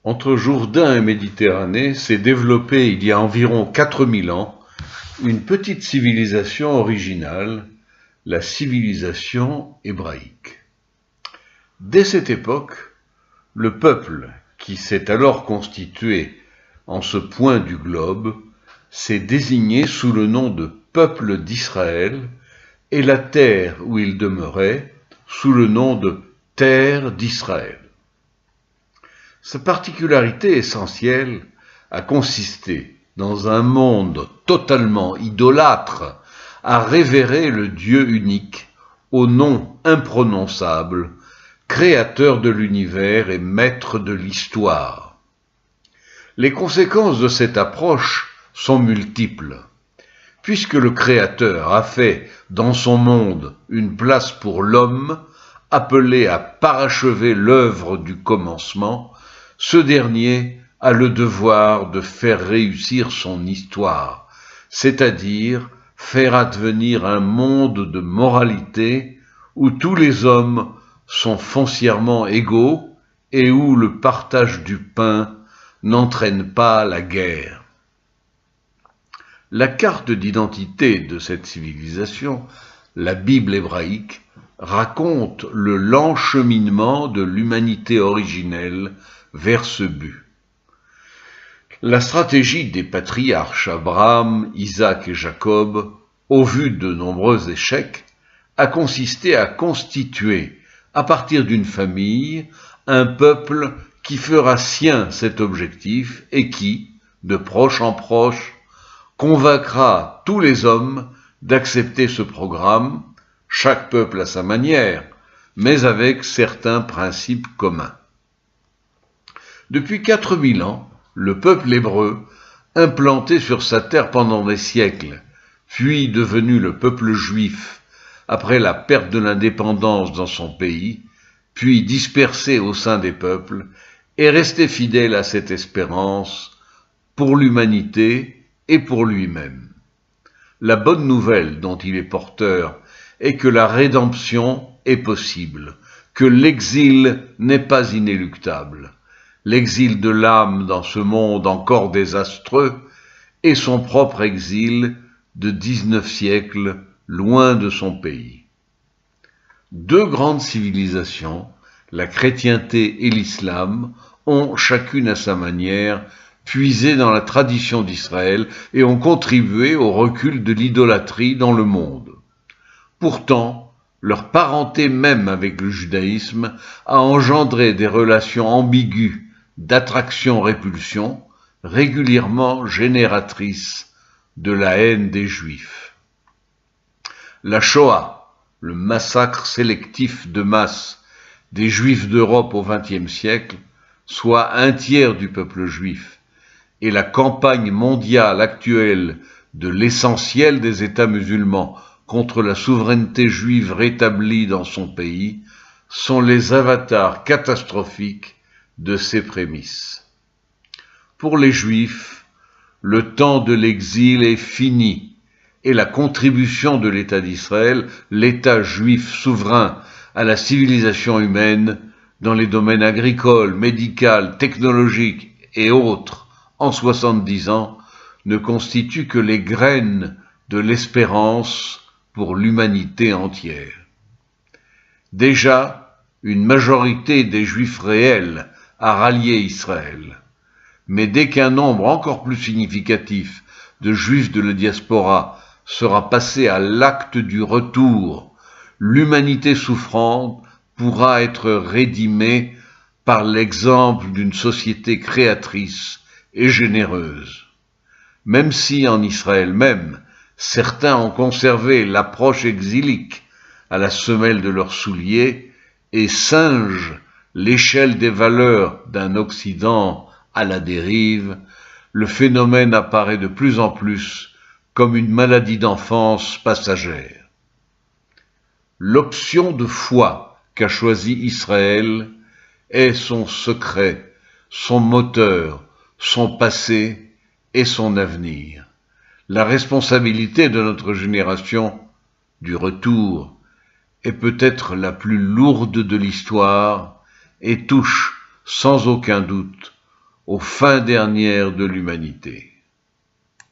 Entre Jourdain et Méditerranée s'est développée il y a environ 4000 ans une petite civilisation originale, la civilisation hébraïque. Dès cette époque, le peuple qui s'est alors constitué en ce point du globe s'est désigné sous le nom de peuple d'Israël et la terre où il demeurait sous le nom de terre d'Israël. Sa particularité essentielle a consisté, dans un monde totalement idolâtre, à révérer le Dieu unique, au nom imprononçable, créateur de l'univers et maître de l'histoire. Les conséquences de cette approche sont multiples. Puisque le Créateur a fait dans son monde une place pour l'homme, appelé à parachever l'œuvre du commencement, ce dernier a le devoir de faire réussir son histoire, c'est-à-dire faire advenir un monde de moralité où tous les hommes sont foncièrement égaux et où le partage du pain n'entraîne pas la guerre. La carte d'identité de cette civilisation, la Bible hébraïque, raconte le lent cheminement de l'humanité originelle vers ce but. La stratégie des patriarches Abraham, Isaac et Jacob, au vu de nombreux échecs, a consisté à constituer, à partir d'une famille, un peuple qui fera sien cet objectif et qui, de proche en proche, convaincra tous les hommes d'accepter ce programme, chaque peuple à sa manière, mais avec certains principes communs. Depuis 4000 ans, le peuple hébreu, implanté sur sa terre pendant des siècles, puis devenu le peuple juif après la perte de l'indépendance dans son pays, puis dispersé au sein des peuples, est resté fidèle à cette espérance pour l'humanité et pour lui-même. La bonne nouvelle dont il est porteur est que la rédemption est possible, que l'exil n'est pas inéluctable. L'exil de l'âme dans ce monde encore désastreux et son propre exil de 19 siècles loin de son pays. Deux grandes civilisations, la chrétienté et l'islam, ont chacune à sa manière puisé dans la tradition d'Israël et ont contribué au recul de l'idolâtrie dans le monde. Pourtant, leur parenté même avec le judaïsme a engendré des relations ambiguës d'attraction-répulsion, régulièrement génératrices de la haine des Juifs. La Shoah, le massacre sélectif de masse des Juifs d'Europe au XXe siècle, soit un tiers du peuple juif, et la campagne mondiale actuelle de l'essentiel des États musulmans contre la souveraineté juive rétablie dans son pays, sont les avatars catastrophiques de ces prémices. Pour les Juifs, le temps de l'exil est fini et la contribution de l'État d'Israël, l'État juif souverain à la civilisation humaine dans les domaines agricoles, médical, technologiques et autres en 70 ans, ne constitue que les graines de l'espérance pour l'humanité entière. Déjà, une majorité des Juifs réels a rallié Israël. Mais dès qu'un nombre encore plus significatif de Juifs de la diaspora sera passé à l'acte du retour, l'humanité souffrante pourra être rédimée par l'exemple d'une société créatrice et généreuse. Même si en Israël même, certains ont conservé l'approche exilique à la semelle de leurs souliers et singent l'échelle des valeurs d'un Occident à la dérive, le phénomène apparaît de plus en plus comme une maladie d'enfance passagère. L'option de foi qu'a choisie Israël est son secret, son moteur, son passé et son avenir. La responsabilité de notre génération du retour est peut-être la plus lourde de l'histoire et touche sans aucun doute aux fins dernières de l'humanité.